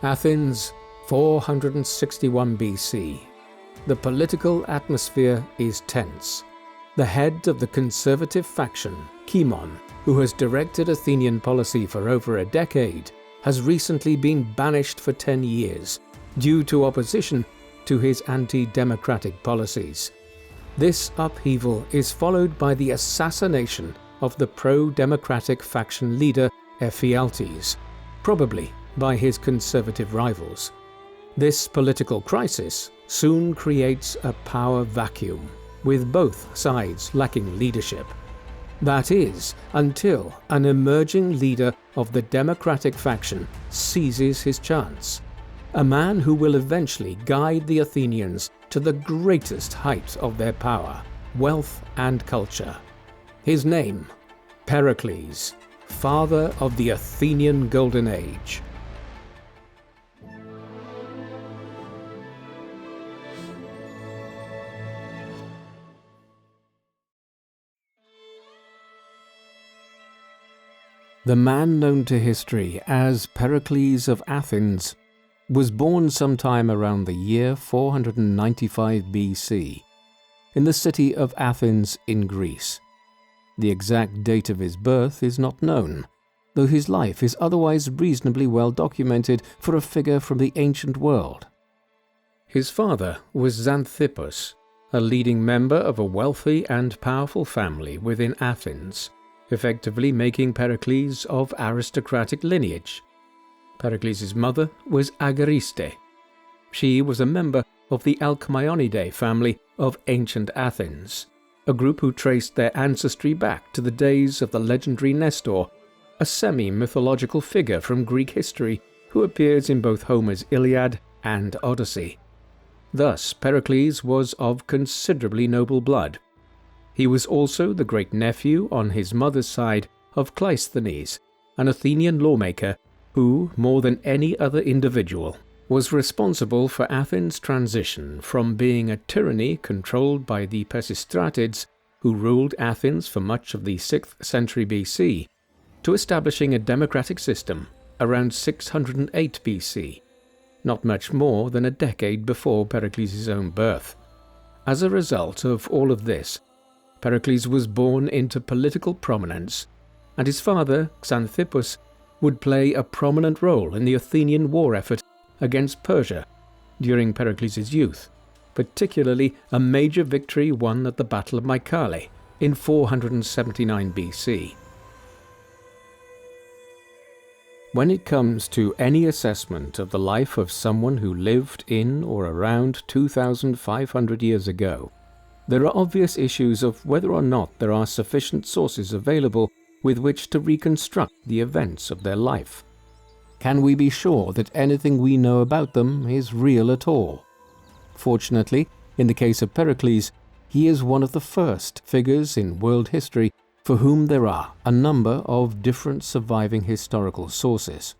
Athens, 461 BC. The political atmosphere is tense. The head of the conservative faction, Cimon, who has directed Athenian policy for over a decade, has recently been banished for 10 years due to opposition to his anti-democratic policies. This upheaval is followed by the assassination of the pro-democratic faction leader Ephialtes, probably by his conservative rivals. This political crisis soon creates a power vacuum, with both sides lacking leadership. That is, until an emerging leader of the democratic faction seizes his chance. A man who will eventually guide the Athenians to the greatest height of their power, wealth, and culture. His name, Pericles, father of the Athenian Golden Age. The man known to history as Pericles of Athens was born sometime around the year 495 BC in the city of Athens in Greece. The exact date of his birth is not known, though his life is otherwise reasonably well documented for a figure from the ancient world. His father was Xanthippus, a leading member of a wealthy and powerful family within Athens, effectively making Pericles of aristocratic lineage. Pericles' mother was Agariste. She was a member of the Alcmaeonid family of ancient Athens, a group who traced their ancestry back to the days of the legendary Nestor, a semi-mythological figure from Greek history who appears in both Homer's Iliad and Odyssey. Thus, Pericles was of considerably noble blood. He was also the great-nephew on his mother's side of Cleisthenes, an Athenian lawmaker who, more than any other individual, was responsible for Athens' transition from being a tyranny controlled by the Pisistratids, who ruled Athens for much of the 6th century BC, to establishing a democratic system around 608 BC, not much more than a decade before Pericles' own birth. As a result of all of this, Pericles was born into political prominence, and his father, Xanthippus, would play a prominent role in the Athenian war effort against Persia during Pericles' youth, particularly a major victory won at the Battle of Mycale in 479 BC. When it comes to any assessment of the life of someone who lived in or around 2,500 years ago, there are obvious issues of whether or not there are sufficient sources available with which to reconstruct the events of their life. Can we be sure that anything we know about them is real at all? Fortunately, in the case of Pericles, he is one of the first figures in world history for whom there are a number of different surviving historical sources.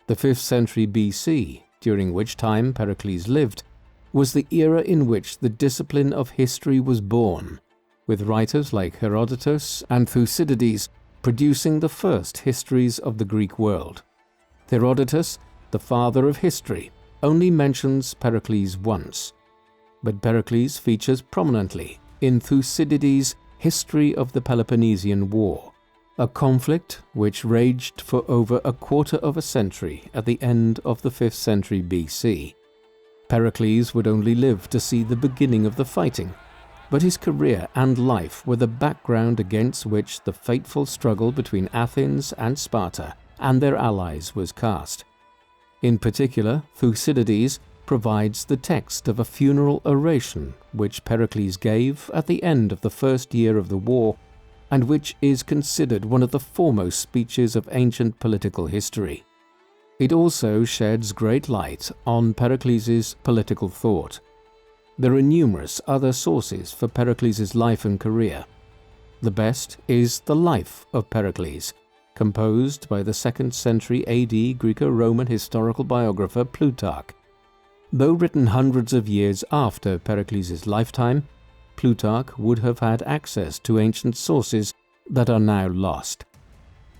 The 5th century BC, during which time Pericles lived, was the era in which the discipline of history was born, with writers like Herodotus and Thucydides producing the first histories of the Greek world. Herodotus, the father of history, only mentions Pericles once, but Pericles features prominently in Thucydides' History of the Peloponnesian War, a conflict which raged for over a quarter of a century at the end of the 5th century BC. Pericles would only live to see the beginning of the fighting, but his career and life were the background against which the fateful struggle between Athens and Sparta and their allies was cast. In particular, Thucydides provides the text of a funeral oration which Pericles gave at the end of the first year of the war, and which is considered one of the foremost speeches of ancient political history. It also sheds great light on Pericles' political thought. There are numerous other sources for Pericles' life and career. The best is The Life of Pericles, composed by the 2nd century AD Greco-Roman historical biographer Plutarch. Though written hundreds of years after Pericles' lifetime, Plutarch would have had access to ancient sources that are now lost.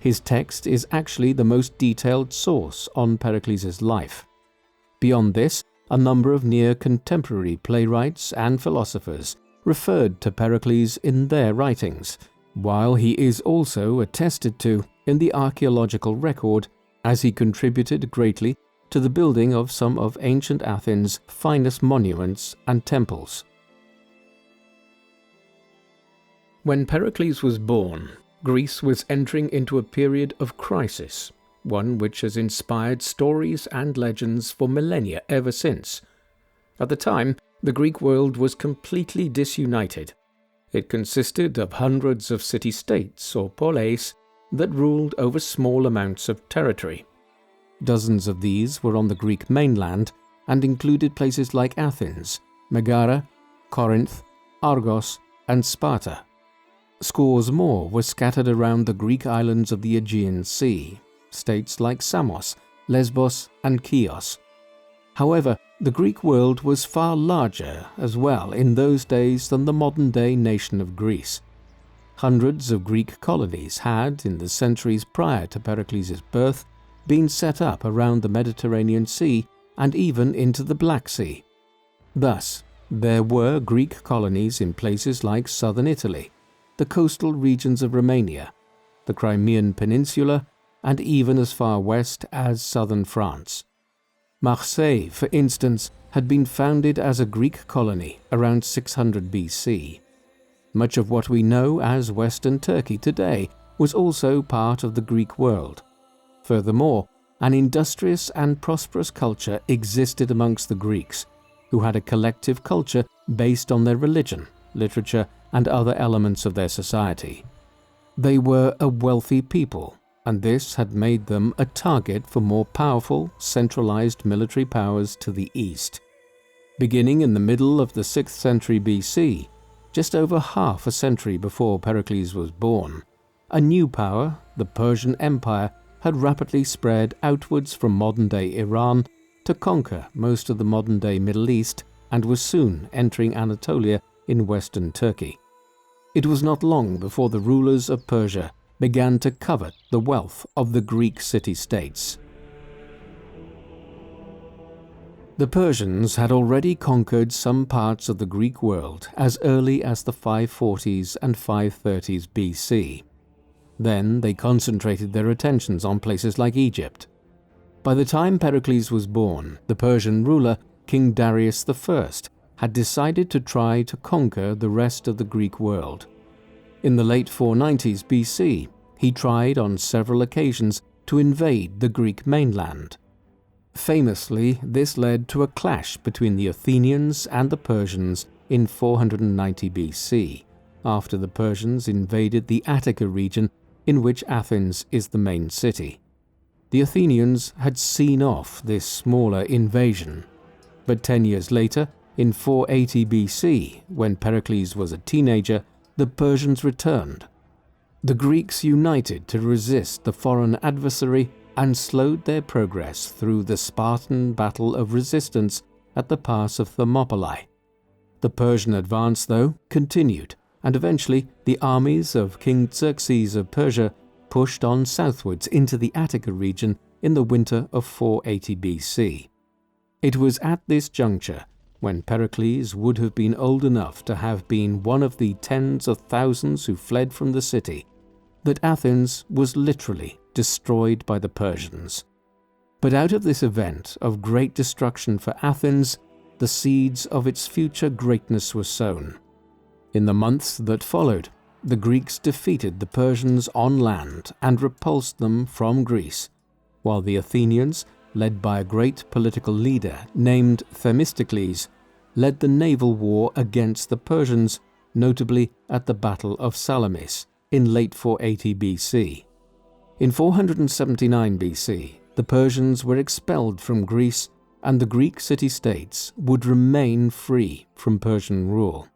His text is actually the most detailed source on Pericles' life, Beyond this, a number of near-contemporary playwrights and philosophers referred to Pericles in their writings, while he is also attested to in the archaeological record, as he contributed greatly to the building of some of ancient Athens' finest monuments and temples. When Pericles was born, Greece was entering into a period of crisis, one which has inspired stories and legends for millennia ever since. At the time, the Greek world was completely disunited. It consisted of hundreds of city-states, or poleis, that ruled over small amounts of territory. Dozens of these were on the Greek mainland and included places like Athens, Megara, Corinth, Argos, and Sparta. Scores more were scattered around the Greek islands of the Aegean Sea, states like Samos, Lesbos, and Chios. However, the Greek world was far larger as well in those days than the modern-day nation of Greece. Hundreds of Greek colonies had, in the centuries prior to Pericles' birth, been set up around the Mediterranean Sea and even into the Black Sea. Thus, there were Greek colonies in places like southern Italy, the coastal regions of Romania, the Crimean Peninsula, and even as far west as southern France. Marseille, for instance, had been founded as a Greek colony around 600 BC. Much of what we know as Western Turkey today was also part of the Greek world. Furthermore, an industrious and prosperous culture existed amongst the Greeks, who had a collective culture based on their religion, literature, and other elements of their society. They were a wealthy people, and this had made them a target for more powerful, centralized military powers to the east. Beginning in the middle of the 6th century BC, just over half a century before Pericles was born, a new power, the Persian Empire, had rapidly spread outwards from modern-day Iran to conquer most of the modern-day Middle East and was soon entering Anatolia in western Turkey. It was not long before the rulers of Persia began to covet the wealth of the Greek city-states. The Persians had already conquered some parts of the Greek world as early as the 540s and 530s BC. Then they concentrated their attentions on places like Egypt. By the time Pericles was born, the Persian ruler, King Darius I, had decided to try to conquer the rest of the Greek world. In the late 490s BC, he tried on several occasions to invade the Greek mainland. Famously, this led to a clash between the Athenians and the Persians in 490 BC, after the Persians invaded the Attica region in which Athens is the main city. The Athenians had seen off this smaller invasion, but 10 years later, in 480 BC, when Pericles was a teenager, the Persians returned. The Greeks united to resist the foreign adversary and slowed their progress through the Spartan battle of resistance at the pass of Thermopylae. The Persian advance, though, continued, and eventually the armies of King Xerxes of Persia pushed on southwards into the Attica region in the winter of 480 BC. It was at this juncture, when Pericles would have been old enough to have been one of the tens of thousands who fled from the city, that Athens was literally destroyed by the Persians. But out of this event of great destruction for Athens, the seeds of its future greatness were sown. In the months that followed, the Greeks defeated the Persians on land and repulsed them from Greece, while the Athenians, led by a great political leader named Themistocles, led the naval war against the Persians, notably at the Battle of Salamis in late 480 BC. In 479 BC, the Persians were expelled from Greece, and the Greek city-states would remain free from Persian rule.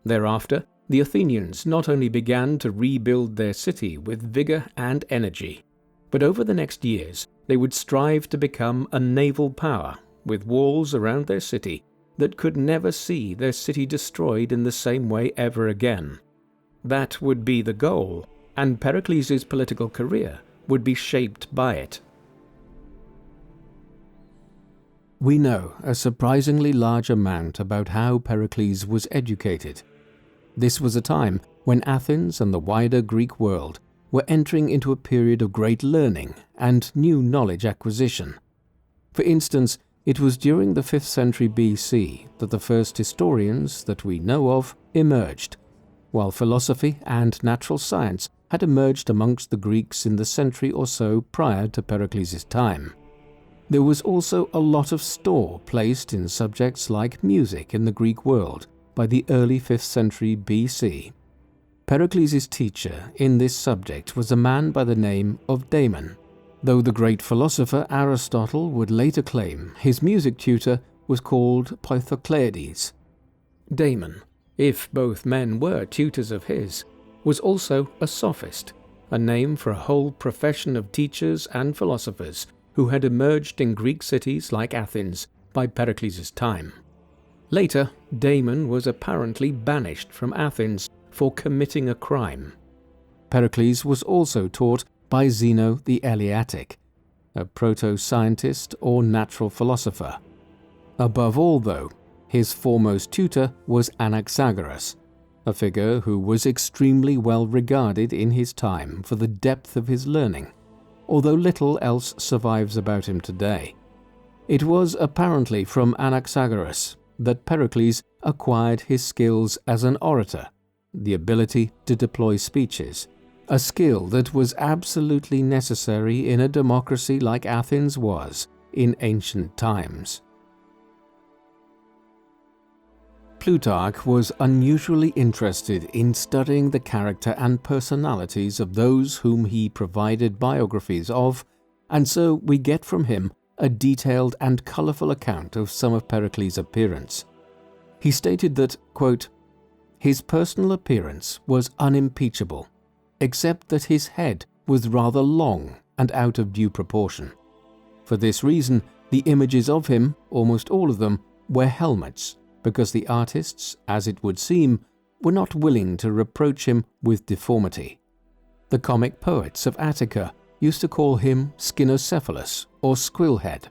Thereafter, the Athenians not only began to rebuild their city with vigor and energy, but over the next years they would strive to become a naval power with walls around their city that could never see their city destroyed in the same way ever again. That would be the goal, and Pericles' political career would be shaped by it. We know a surprisingly large amount about how Pericles was educated. This was a time when Athens and the wider Greek world were entering into a period of great learning and new knowledge acquisition. For instance, it was during the 5th century BC that the first historians that we know of emerged, while philosophy and natural science had emerged amongst the Greeks in the century or so prior to Pericles' time. There was also a lot of store placed in subjects like music in the Greek world by the early 5th century BC. Pericles' teacher in this subject was a man by the name of Damon, though the great philosopher Aristotle would later claim his music tutor was called Pythocleides. Damon, if both men were tutors of his, was also a sophist, a name for a whole profession of teachers and philosophers who had emerged in Greek cities like Athens by Pericles' time. Later, Damon was apparently banished from Athens for committing a crime. Pericles was also taught by Zeno the Eleatic, a proto-scientist or natural philosopher. Above all, though, his foremost tutor was Anaxagoras, a figure who was extremely well regarded in his time for the depth of his learning, although little else survives about him today. It was apparently from Anaxagoras that Pericles acquired his skills as an orator, the ability to deploy speeches, a skill that was absolutely necessary in a democracy like Athens was in ancient times. Plutarch was unusually interested in studying the character and personalities of those whom he provided biographies of, and so we get from him a detailed and colourful account of some of Pericles' appearance. He stated that, quote, "His personal appearance was unimpeachable, except that his head was rather long and out of due proportion. For this reason, the images of him, almost all of them, were helmets, because the artists, as it would seem, were not willing to reproach him with deformity. The comic poets of Attica used to call him Skinocephalus or Squillhead.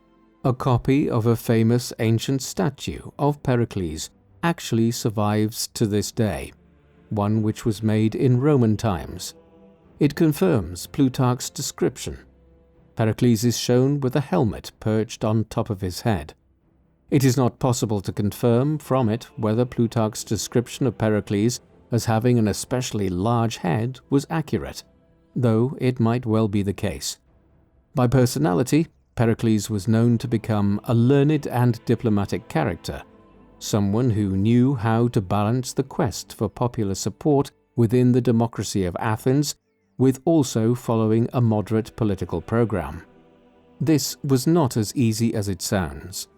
A copy of a famous ancient statue of Pericles actually survives to this day, one which was made in Roman times. It confirms Plutarch's description. Pericles is shown with a helmet perched on top of his head. It is not possible to confirm from it whether Plutarch's description of Pericles as having an especially large head was accurate, though it might well be the case. By personality, Pericles was known to become a learned and diplomatic character, someone who knew how to balance the quest for popular support within the democracy of Athens with also following a moderate political program. This was not as easy as it sounds.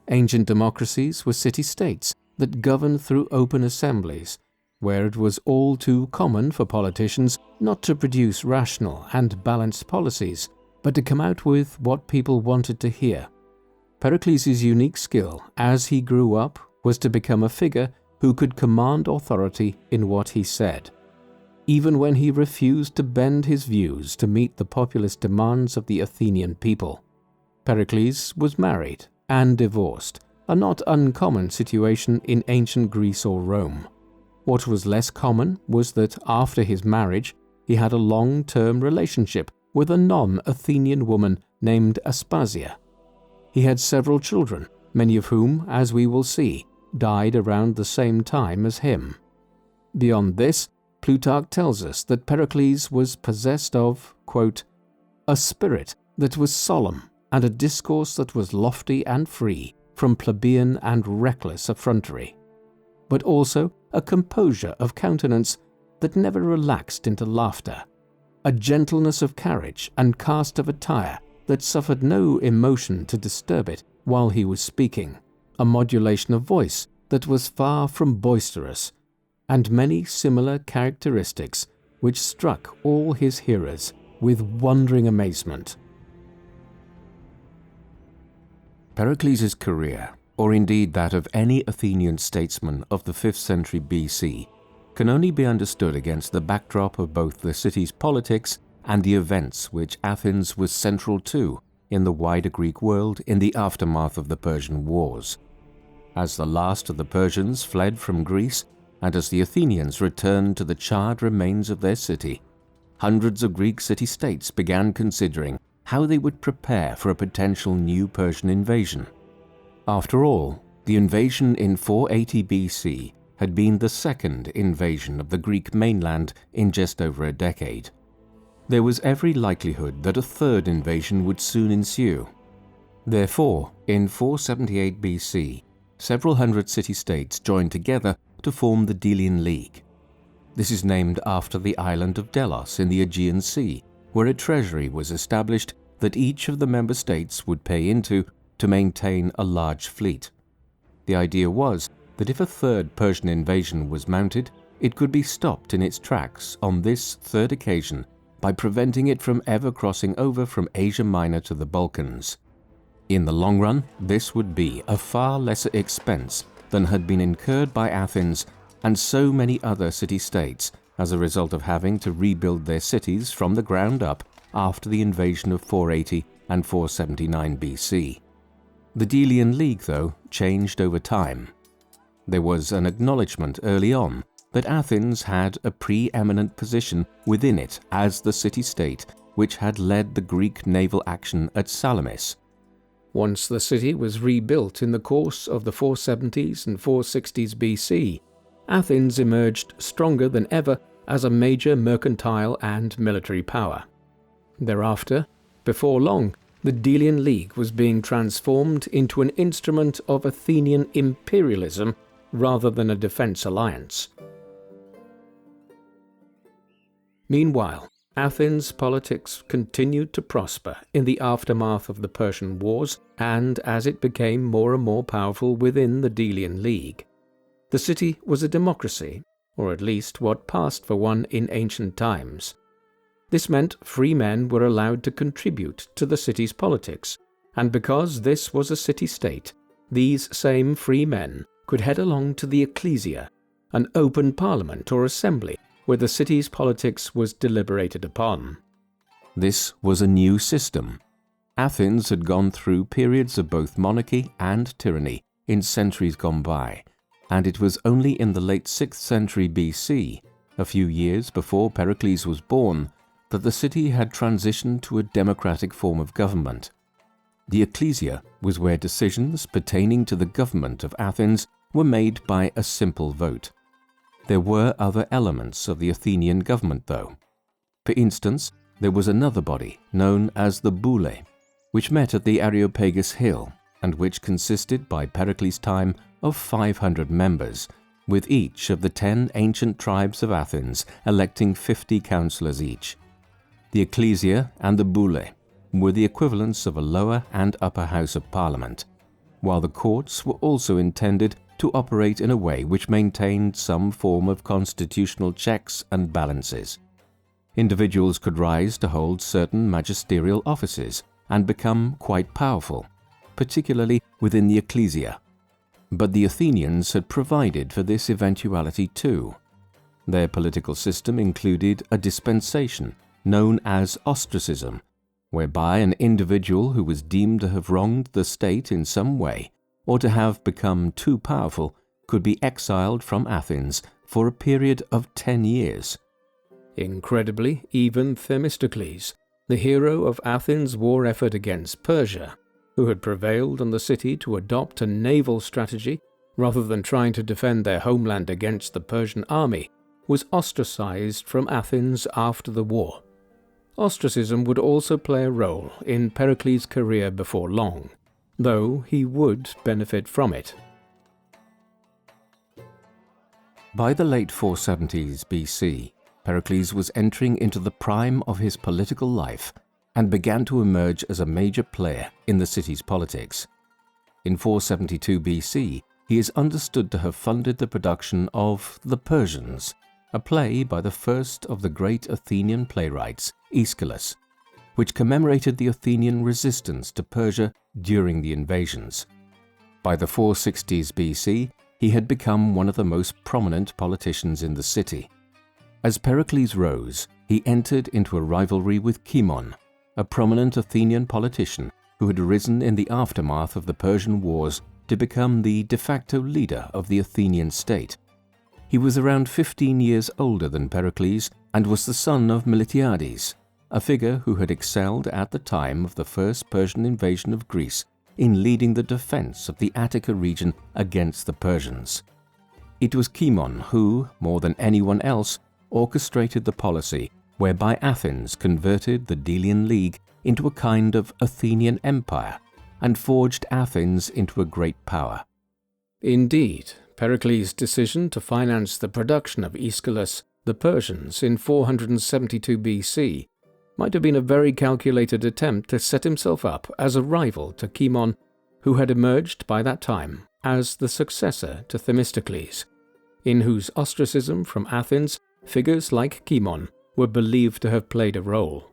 Ancient democracies were city-states that governed through open assemblies, where it was all too common for politicians not to produce rational and balanced policies, but to come out with what people wanted to hear. Pericles' unique skill as he grew up was to become a figure who could command authority in what he said. Even when he refused to bend his views to meet the populist demands of the Athenian people. Pericles was married and divorced, a not uncommon situation in ancient Greece or Rome. What was less common was that after his marriage, he had a long-term relationship with a non-Athenian woman named Aspasia. He had several children, many of whom, as we will see, died around the same time as him. Beyond this, Plutarch tells us that Pericles was possessed of, quote, "a spirit that was solemn and a discourse that was lofty and free from plebeian and reckless effrontery, but also a composure of countenance that never relaxed into laughter, a gentleness of carriage and cast of attire that suffered no emotion to disturb it while he was speaking, a modulation of voice that was far from boisterous, and many similar characteristics which struck all his hearers with wondering amazement." Pericles' career, or indeed that of any Athenian statesman of the 5th century BC, can only be understood against the backdrop of both the city's politics and the events which Athens was central to in the wider Greek world in the aftermath of the Persian Wars. As the last of the Persians fled from Greece, and as the Athenians returned to the charred remains of their city, hundreds of Greek city-states began considering how they would prepare for a potential new Persian invasion. After all, the invasion in 480 BC had been the second invasion of the Greek mainland in just over a decade. There was every likelihood that a third invasion would soon ensue. Therefore, in 478 BC, several hundred city-states joined together to form the Delian League. This is named after the island of Delos in the Aegean Sea, where a treasury was established that each of the member states would pay into to maintain a large fleet. The idea was that if a third Persian invasion was mounted, it could be stopped in its tracks on this third occasion by preventing it from ever crossing over from Asia Minor to the Balkans. In the long run, this would be a far lesser expense than had been incurred by Athens and so many other city-states as a result of having to rebuild their cities from the ground up after the invasion of 480 and 479 BC. The Delian League, though, changed over time. There was an acknowledgement early on that Athens had a preeminent position within it as the city-state which had led the Greek naval action at Salamis. Once the city was rebuilt in the course of the 470s and 460s BC, Athens emerged stronger than ever as a major mercantile and military power. Thereafter, before long, the Delian League was being transformed into an instrument of Athenian imperialism rather than a defense alliance. Meanwhile, Athens' politics continued to prosper in the aftermath of the Persian Wars and as it became more and more powerful within the Delian League. The city was a democracy, or at least what passed for one in ancient times. This meant free men were allowed to contribute to the city's politics, and because this was a city-state, these same free men could head along to the ecclesia, an open parliament or assembly where the city's politics was deliberated upon. This was a new system. Athens had gone through periods of both monarchy and tyranny in centuries gone by, and it was only in the late 6th century BC, a few years before Pericles was born, that the city had transitioned to a democratic form of government. The ecclesia was where decisions pertaining to the government of Athens were made by a simple vote. There were other elements of the Athenian government, though. For instance, there was another body known as the Boule, which met at the Areopagus Hill and which consisted by Pericles' time of 500 members, with each of the 10 ancient tribes of Athens electing 50 councillors each. The ecclesia and the Boule were the equivalents of a lower and upper house of parliament, while the courts were also intended to operate in a way which maintained some form of constitutional checks and balances. Individuals could rise to hold certain magisterial offices and become quite powerful, particularly within the ecclesia. But the Athenians had provided for this eventuality too. Their political system included a dispensation known as ostracism, whereby an individual who was deemed to have wronged the state in some way or to have become too powerful could be exiled from Athens for a period of 10 years. Incredibly, even Themistocles, the hero of Athens' war effort against Persia, who had prevailed on the city to adopt a naval strategy rather than trying to defend their homeland against the Persian army, was ostracized from Athens after the war. Ostracism would also play a role in Pericles' career before long, though he would benefit from it. By the late 470s BC, Pericles was entering into the prime of his political life and began to emerge as a major player in the city's politics. In 472 BC, he is understood to have funded the production of The Persians, a play by the first of the great Athenian playwrights, Aeschylus, which commemorated the Athenian resistance to Persia during the invasions. By the 460s BC, he had become one of the most prominent politicians in the city. As Pericles rose, he entered into a rivalry with Cimon, a prominent Athenian politician who had risen in the aftermath of the Persian Wars to become the de facto leader of the Athenian state. He was around 15 years older than Pericles and was the son of Miltiades, a figure who had excelled at the time of the first Persian invasion of Greece in leading the defense of the Attica region against the Persians. It was Cimon who, more than anyone else, orchestrated the policy whereby Athens converted the Delian League into a kind of Athenian empire and forged Athens into a great power. Indeed, Pericles' decision to finance the production of Aeschylus, the Persians, in 472 BC might have been a very calculated attempt to set himself up as a rival to Cimon, who had emerged by that time as the successor to Themistocles, in whose ostracism from Athens figures like Cimon were believed to have played a role.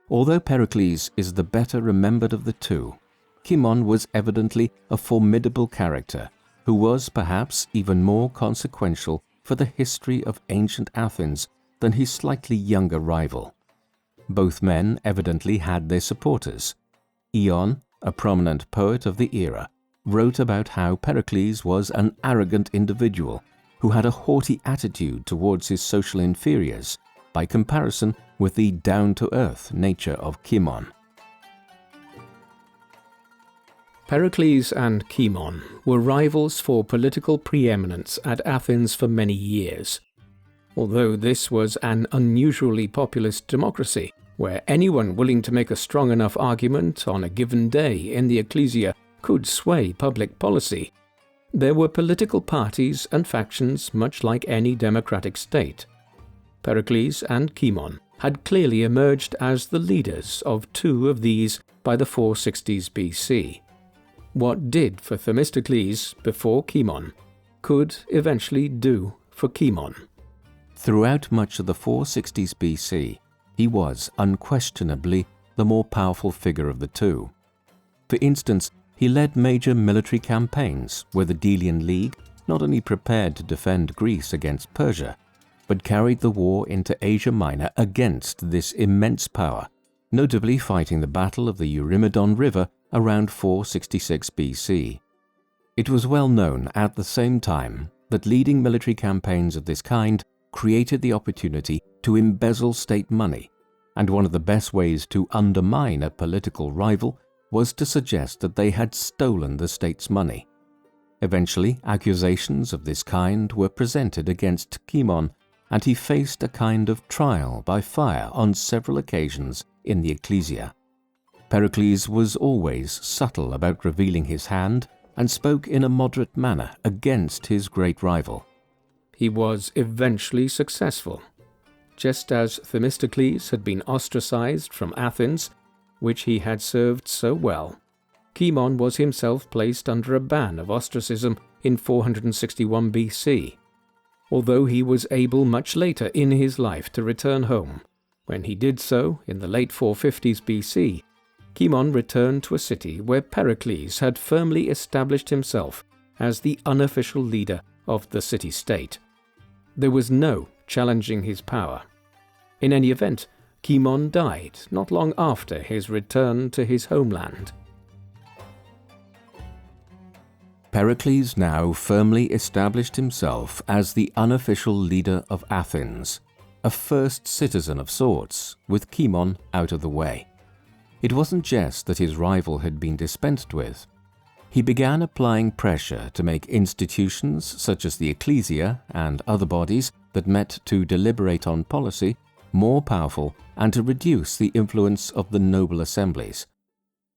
Although Pericles is the better remembered of the two, Cimon was evidently a formidable character who was perhaps even more consequential for the history of ancient Athens than his slightly younger rival. Both men evidently had their supporters. Ion, a prominent poet of the era, wrote about how Pericles was an arrogant individual who had a haughty attitude towards his social inferiors, by comparison with the down-to-earth nature of Cimon. Pericles and Cimon were rivals for political preeminence at Athens for many years. Although this was an unusually populist democracy, where anyone willing to make a strong enough argument on a given day in the ecclesia could sway public policy, there were political parties and factions much like any democratic state. Pericles and Cimon had clearly emerged as the leaders of two of these by the 460s BC. What did for Themistocles before Cimon could eventually do for Cimon. Throughout much of the 460s BC, he was unquestionably the more powerful figure of the two. For instance, he led major military campaigns where the Delian League not only prepared to defend Greece against Persia, but carried the war into Asia Minor against this immense power, notably fighting the Battle of the Eurymedon River around 466 BC. It was well known at the same time that leading military campaigns of this kind created the opportunity to embezzle state money, and one of the best ways to undermine a political rival was to suggest that they had stolen the state's money. Eventually, accusations of this kind were presented against Cimon, and he faced a kind of trial by fire on several occasions in the ecclesia. Pericles was always subtle about revealing his hand and spoke in a moderate manner against his great rival. He was eventually successful. Just as Themistocles had been ostracized from Athens, which he had served so well, Cimon was himself placed under a ban of ostracism in 461 BC, although he was able much later in his life to return home. When he did so in the late 450s BC, Cimon returned to a city where Pericles had firmly established himself as the unofficial leader of the city-state. There was no challenging his power. In any event, Cimon died not long after his return to his homeland. Pericles now firmly established himself as the unofficial leader of Athens, a first citizen of sorts, with Cimon out of the way. It wasn't just that his rival had been dispensed with. He began applying pressure to make institutions such as the ecclesia and other bodies that met to deliberate on policy more powerful and to reduce the influence of the noble assemblies.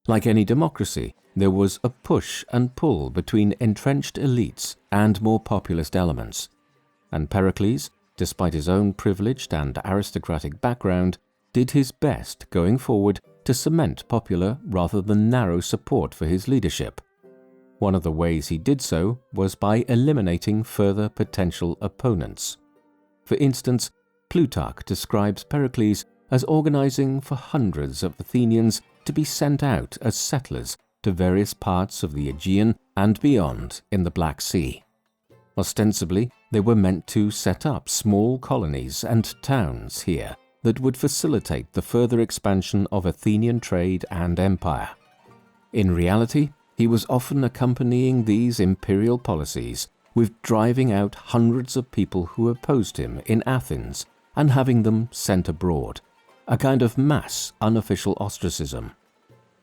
Like any democracy, there was a push and pull between entrenched elites and more populist elements, and Pericles, despite his own privileged and aristocratic background, did his best going forward to cement popular rather than narrow support for his leadership. One of the ways he did so was by eliminating further potential opponents. For instance, Plutarch describes Pericles as organizing for hundreds of Athenians to be sent out as settlers to various parts of the Aegean and beyond in the Black Sea. Ostensibly, they were meant to set up small colonies and towns here that would facilitate the further expansion of Athenian trade and empire. In reality, he was often accompanying these imperial policies with driving out hundreds of people who opposed him in Athens and having them sent abroad, a kind of mass unofficial ostracism.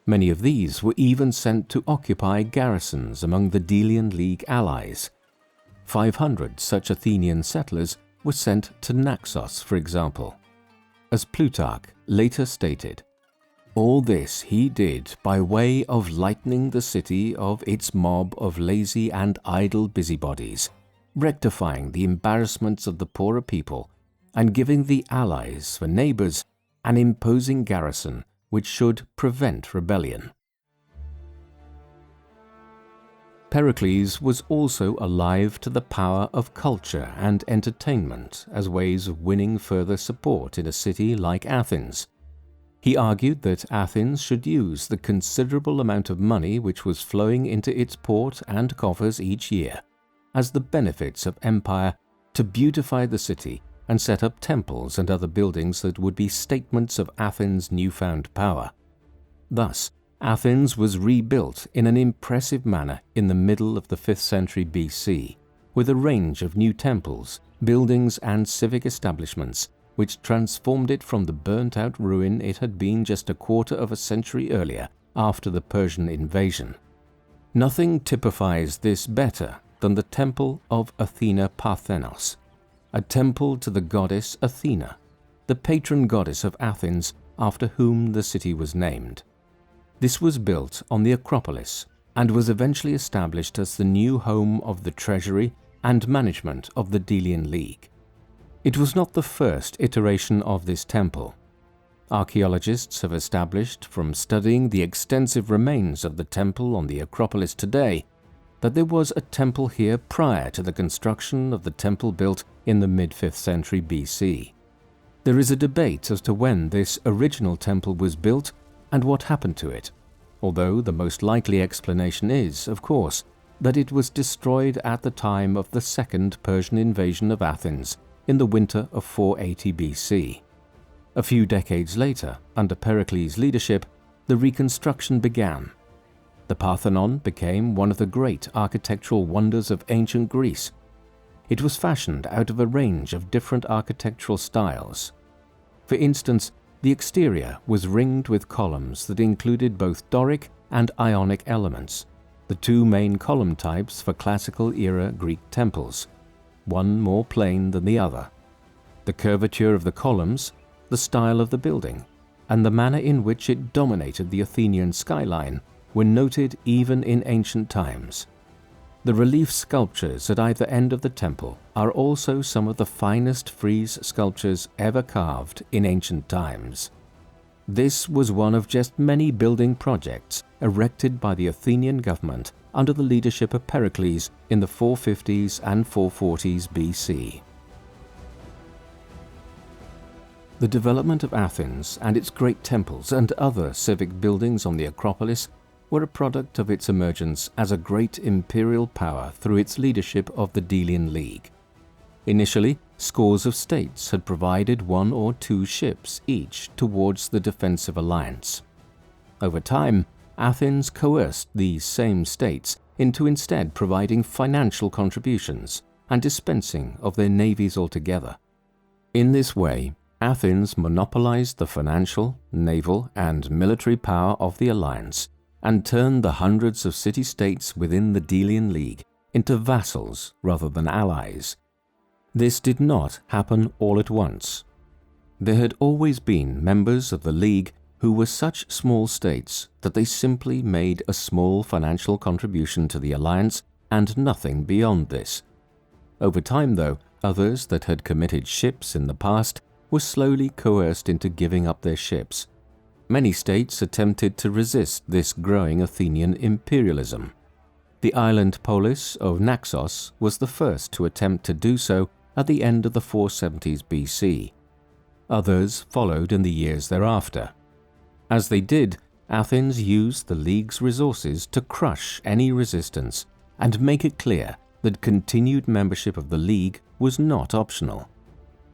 Many of these were even sent to occupy garrisons among the Delian League allies. 500 such Athenian settlers were sent to Naxos, for example. As Plutarch later stated, all this he did by way of lightening the city of its mob of lazy and idle busybodies, rectifying the embarrassments of the poorer people, and giving the allies for neighbors an imposing garrison which should prevent rebellion. Pericles was also alive to the power of culture and entertainment as ways of winning further support in a city like Athens. He argued that Athens should use the considerable amount of money which was flowing into its port and coffers each year as the benefits of empire to beautify the city and set up temples and other buildings that would be statements of Athens' newfound power. Thus, Athens was rebuilt in an impressive manner in the middle of the 5th century BC, with a range of new temples, buildings and civic establishments, which transformed it from the burnt-out ruin it had been just a quarter of a century earlier after the Persian invasion. Nothing typifies this better than the temple of Athena Parthenos, a temple to the goddess Athena, the patron goddess of Athens after whom the city was named. This was built on the Acropolis and was eventually established as the new home of the treasury and management of the Delian League. It was not the first iteration of this temple. Archaeologists have established from studying the extensive remains of the temple on the Acropolis today that there was a temple here prior to the construction of the temple built in the mid-5th century BC. There is a debate as to when this original temple was built and what happened to it, although the most likely explanation is, of course, that it was destroyed at the time of the second Persian invasion of Athens in the winter of 480 BC. A few decades later, under Pericles' leadership, the reconstruction began. The Parthenon became one of the great architectural wonders of ancient Greece. It was fashioned out of a range of different architectural styles. For instance, the exterior was ringed with columns that included both Doric and Ionic elements, the two main column types for classical-era Greek temples, one more plain than the other. The curvature of the columns, the style of the building, and the manner in which it dominated the Athenian skyline were noted even in ancient times. The relief sculptures at either end of the temple are also some of the finest frieze sculptures ever carved in ancient times. This was one of just many building projects erected by the Athenian government under the leadership of Pericles in the 450s and 440s BC. The development of Athens and its great temples and other civic buildings on the Acropolis were a product of its emergence as a great imperial power through its leadership of the Delian League. Initially, scores of states had provided one or two ships each towards the defensive alliance. Over time, Athens coerced these same states into instead providing financial contributions and dispensing of their navies altogether. In this way, Athens monopolized the financial, naval, and military power of the alliance and turned the hundreds of city-states within the Delian League into vassals rather than allies. This did not happen all at once. There had always been members of the League who were such small states that they simply made a small financial contribution to the alliance and nothing beyond this. Over time, though, others that had committed ships in the past were slowly coerced into giving up their ships. Many states attempted to resist this growing Athenian imperialism. The island polis of Naxos was the first to attempt to do so at the end of the 470s BC. Others followed in the years thereafter. As they did, Athens used the League's resources to crush any resistance and make it clear that continued membership of the League was not optional.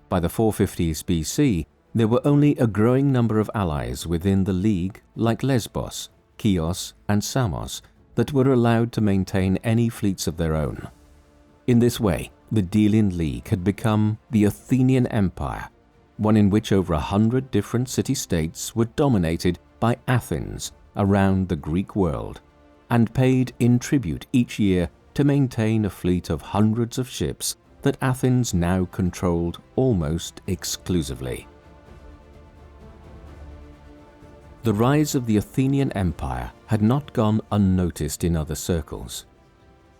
By the 450s BC, there were only a growing number of allies within the League like Lesbos, Chios and Samos that were allowed to maintain any fleets of their own. In this way, the Delian League had become the Athenian Empire, one in which over 100 different city-states were dominated by Athens around the Greek world, and paid in tribute each year to maintain a fleet of hundreds of ships that Athens now controlled almost exclusively. The rise of the Athenian Empire had not gone unnoticed in other circles.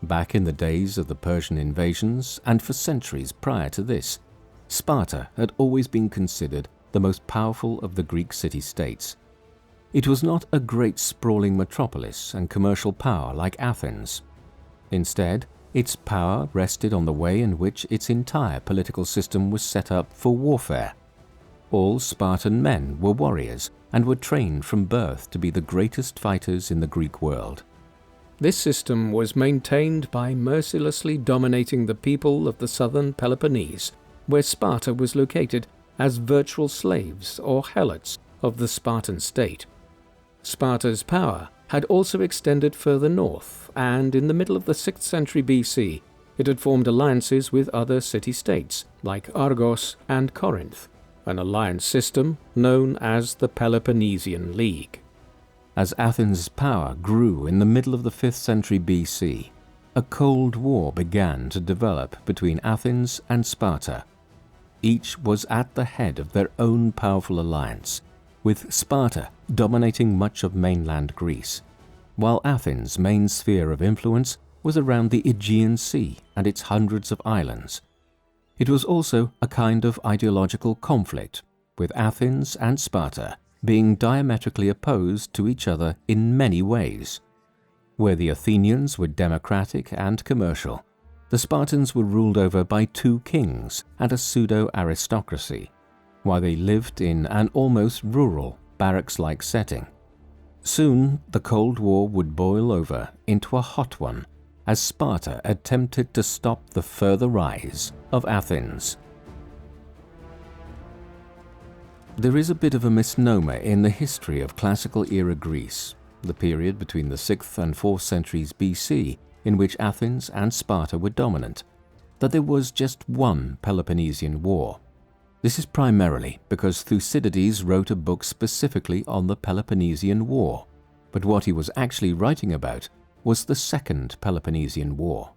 Back in the days of the Persian invasions, and for centuries prior to this, Sparta had always been considered the most powerful of the Greek city-states. It was not a great sprawling metropolis and commercial power like Athens. Instead, its power rested on the way in which its entire political system was set up for warfare. All Spartan men were warriors and were trained from birth to be the greatest fighters in the Greek world. This system was maintained by mercilessly dominating the people of the southern Peloponnese, where Sparta was located, as virtual slaves or helots of the Spartan state. Sparta's power had also extended further north, and in the middle of the 6th century BC, it had formed alliances with other city-states like Argos and Corinth, an alliance system known as the Peloponnesian League. As Athens' power grew in the middle of the 5th century BC, a Cold War began to develop between Athens and Sparta. Each was at the head of their own powerful alliance, with Sparta dominating much of mainland Greece, while Athens' main sphere of influence was around the Aegean Sea and its hundreds of islands. It was also a kind of ideological conflict, with Athens and Sparta being diametrically opposed to each other in many ways. Where the Athenians were democratic and commercial, the Spartans were ruled over by two kings and a pseudo-aristocracy, while they lived in an almost rural, barracks-like setting. Soon, the Cold War would boil over into a hot one, as Sparta attempted to stop the further rise of Athens. There is a bit of a misnomer in the history of classical era Greece, the period between the 6th and 4th centuries BC, in which Athens and Sparta were dominant, that there was just one Peloponnesian War. This is primarily because Thucydides wrote a book specifically on the Peloponnesian War, but what he was actually writing about was the Second Peloponnesian War.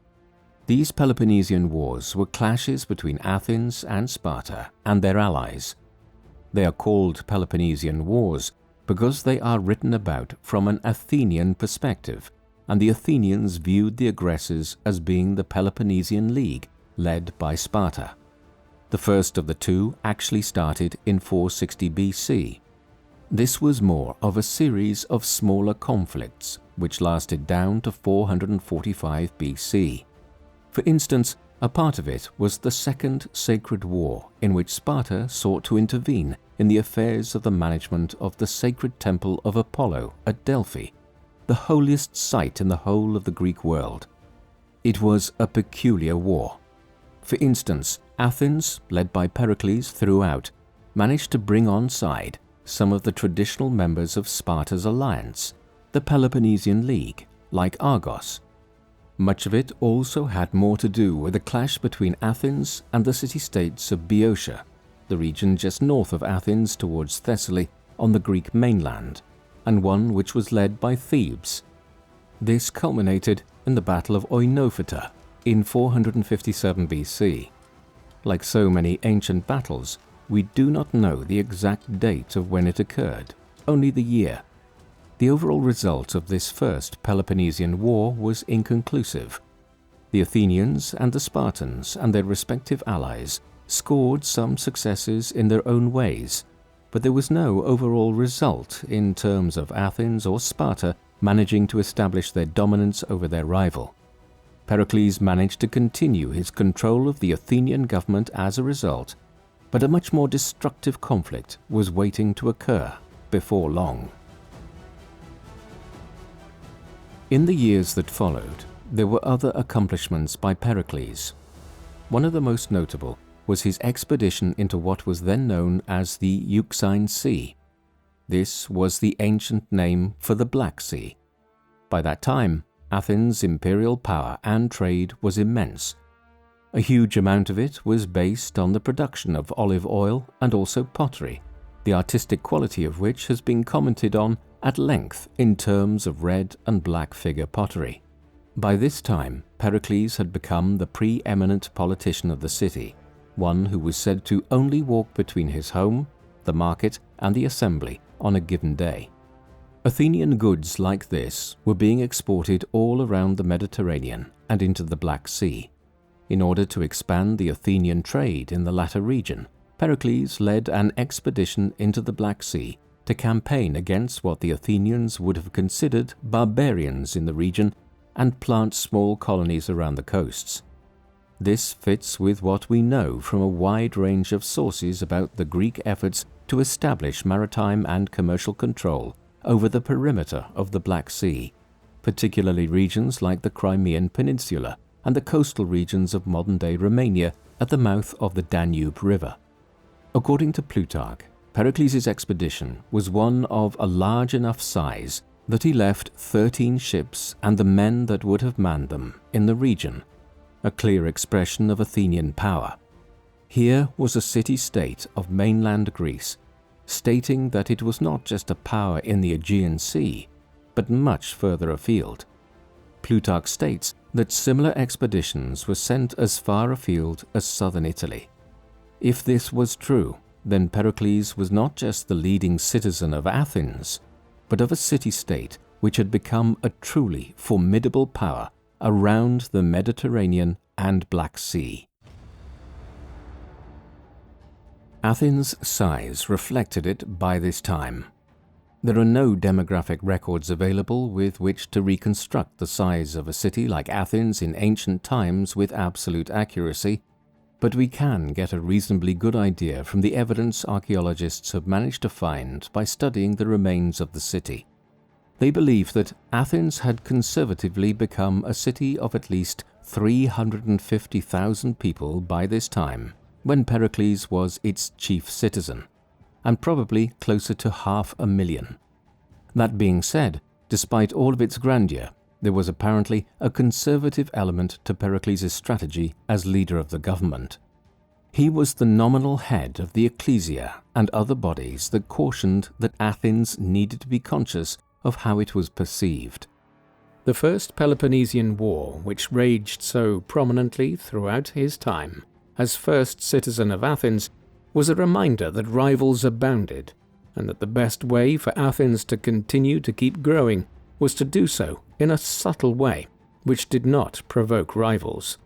These Peloponnesian Wars were clashes between Athens and Sparta and their allies. They are called Peloponnesian Wars because they are written about from an Athenian perspective, and the Athenians viewed the aggressors as being the Peloponnesian League, led by Sparta. The first of the two actually started in 460 BC. This was more of a series of smaller conflicts, which lasted down to 445 BC. For instance, a part of it was the Second Sacred War, in which Sparta sought to intervene in the affairs of the management of the sacred temple of Apollo at Delphi, the holiest site in the whole of the Greek world. It was a peculiar war. For instance, Athens, led by Pericles throughout, managed to bring on side some of the traditional members of Sparta's alliance, the Peloponnesian League, like Argos. Much of it also had more to do with a clash between Athens and the city-states of Boeotia, the region just north of Athens towards Thessaly on the Greek mainland, and one which was led by Thebes. This culminated in the Battle of Oenophyta in 457 BC. Like so many ancient battles, we do not know the exact date of when it occurred, only the year. The overall result of this first Peloponnesian War was inconclusive. The Athenians and the Spartans and their respective allies scored some successes in their own ways, but there was no overall result in terms of Athens or Sparta managing to establish their dominance over their rival. Pericles managed to continue his control of the Athenian government as a result, but a much more destructive conflict was waiting to occur before long. In the years that followed, there were other accomplishments by Pericles. One of the most notable was his expedition into what was then known as the Euxine Sea. This was the ancient name for the Black Sea. By that time, Athens' imperial power and trade was immense. A huge amount of it was based on the production of olive oil and also pottery, the artistic quality of which has been commented on at length in terms of red and black figure pottery. By this time, Pericles had become the preeminent politician of the city, one who was said to only walk between his home, the market, and the assembly on a given day. Athenian goods like this were being exported all around the Mediterranean and into the Black Sea. In order to expand the Athenian trade in the latter region, Pericles led an expedition into the Black Sea to campaign against what the Athenians would have considered barbarians in the region and plant small colonies around the coasts. This fits with what we know from a wide range of sources about the Greek efforts to establish maritime and commercial control over the perimeter of the Black Sea, particularly regions like the Crimean Peninsula and the coastal regions of modern-day Romania at the mouth of the Danube River. According to Plutarch, Pericles' expedition was one of a large enough size that he left 13 ships and the men that would have manned them in the region, a clear expression of Athenian power. Here was a city-state of mainland Greece, stating that it was not just a power in the Aegean Sea, but much further afield. Plutarch states that similar expeditions were sent as far afield as southern Italy. If this was true, then Pericles was not just the leading citizen of Athens, but of a city-state which had become a truly formidable power around the Mediterranean and Black Sea. Athens' size reflected it by this time. There are no demographic records available with which to reconstruct the size of a city like Athens in ancient times with absolute accuracy, but we can get a reasonably good idea from the evidence archaeologists have managed to find by studying the remains of the city. They believe that Athens had conservatively become a city of at least 350,000 people by this time, when Pericles was its chief citizen, and probably closer to 500,000. That being said, despite all of its grandeur, there was apparently a conservative element to Pericles' strategy as leader of the government. He was the nominal head of the ecclesia and other bodies that cautioned that Athens needed to be conscious of how it was perceived. The First Peloponnesian War, which raged so prominently throughout his time as first citizen of Athens, was a reminder that rivals abounded, and that the best way for Athens to continue to keep growing was to do so in a subtle way, which did not provoke rivals.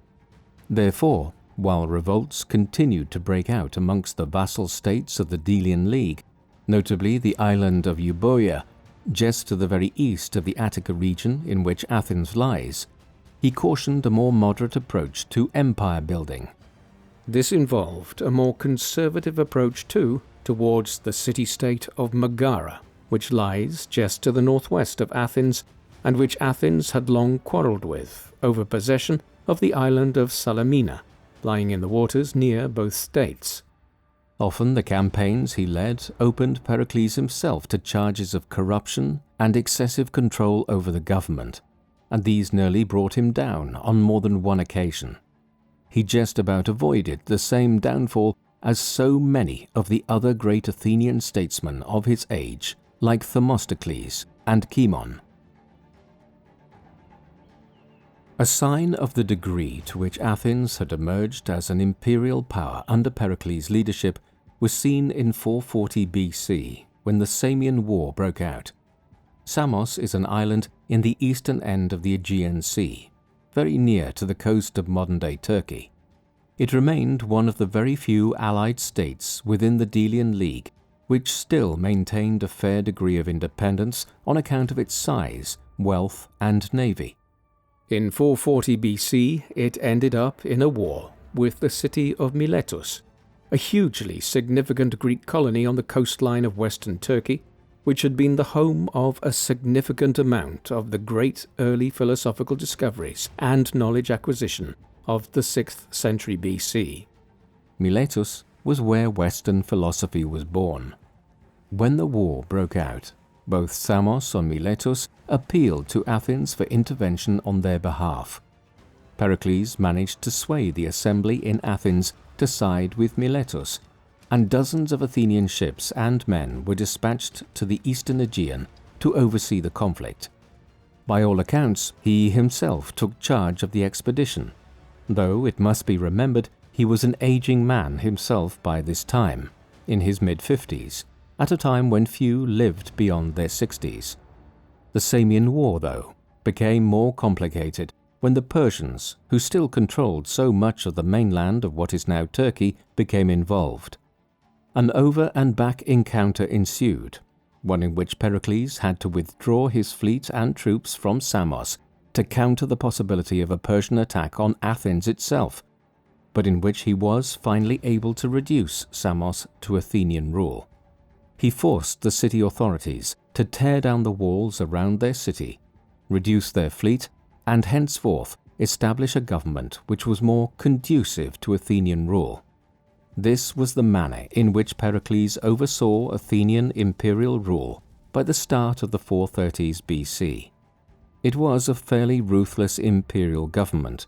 Therefore, while revolts continued to break out amongst the vassal states of the Delian League, notably the island of Euboea, just to the very east of the Attica region in which Athens lies, he cautioned a more moderate approach to empire building. This involved a more conservative approach too towards the city-state of Megara, which lies just to the northwest of Athens and which Athens had long quarrelled with over possession of the island of Salamina, lying in the waters near both states. Often the campaigns he led opened Pericles himself to charges of corruption and excessive control over the government, and these nearly brought him down on more than one occasion. He just about avoided the same downfall as so many of the other great Athenian statesmen of his age, like Themistocles and Cimon. A sign of the degree to which Athens had emerged as an imperial power under Pericles' leadership was seen in 440 BC, when the Samian War broke out. Samos is an island in the eastern end of the Aegean Sea, very near to the coast of modern-day Turkey. It remained one of the very few allied states within the Delian League which still maintained a fair degree of independence on account of its size, wealth, and navy. In 440 BC, it ended up in a war with the city of Miletus, a hugely significant Greek colony on the coastline of western Turkey, which had been the home of a significant amount of the great early philosophical discoveries and knowledge acquisition of the 6th century BC. Miletus was where Western philosophy was born. When the war broke out, both Samos and Miletus appealed to Athens for intervention on their behalf. Pericles managed to sway the assembly in Athens to side with Miletus, and dozens of Athenian ships and men were dispatched to the eastern Aegean to oversee the conflict. By all accounts, he himself took charge of the expedition, though it must be remembered he was an aging man himself by this time, in his mid-50s, at a time when few lived beyond their 60s. The Samian War, though, became more complicated when the Persians, who still controlled so much of the mainland of what is now Turkey, became involved. An over and back encounter ensued, one in which Pericles had to withdraw his fleet and troops from Samos to counter the possibility of a Persian attack on Athens itself, but in which he was finally able to reduce Samos to Athenian rule. He forced the city authorities to tear down the walls around their city, reduce their fleet, and henceforth establish a government which was more conducive to Athenian rule. This was the manner in which Pericles oversaw Athenian imperial rule by the start of the 430s BC. It was a fairly ruthless imperial government,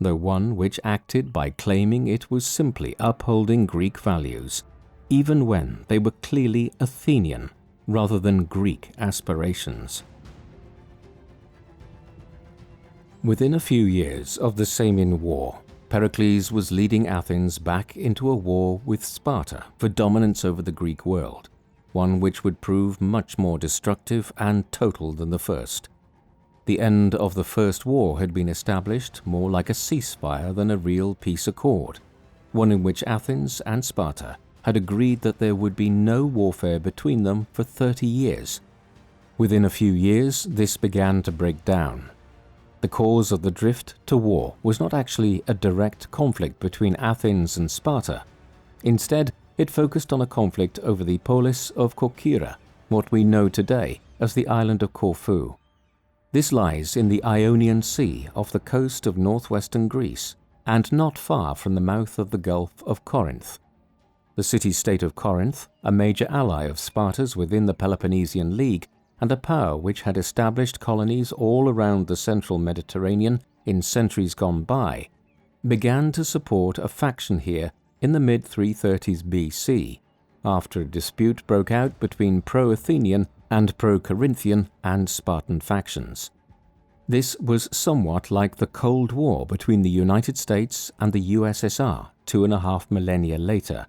though one which acted by claiming it was simply upholding Greek values, even when they were clearly Athenian rather than Greek aspirations. Within a few years of the Samian War, Pericles was leading Athens back into a war with Sparta for dominance over the Greek world, one which would prove much more destructive and total than the first. The end of the First War had been established more like a ceasefire than a real peace accord, one in which Athens and Sparta had agreed that there would be no warfare between them for 30 years. Within a few years, this began to break down. The cause of the drift to war was not actually a direct conflict between Athens and Sparta. Instead, it focused on a conflict over the polis of Corcyra, what we know today as the island of Corfu. This lies in the Ionian Sea off the coast of northwestern Greece, and not far from the mouth of the Gulf of Corinth. The city-state of Corinth, a major ally of Sparta's within the Peloponnesian League, and a power which had established colonies all around the central Mediterranean in centuries gone by, began to support a faction here in the mid-330s BC, after a dispute broke out between pro-Athenian and pro-Corinthian and Spartan factions. This was somewhat like the Cold War between the United States and the USSR 2.5 millennia later,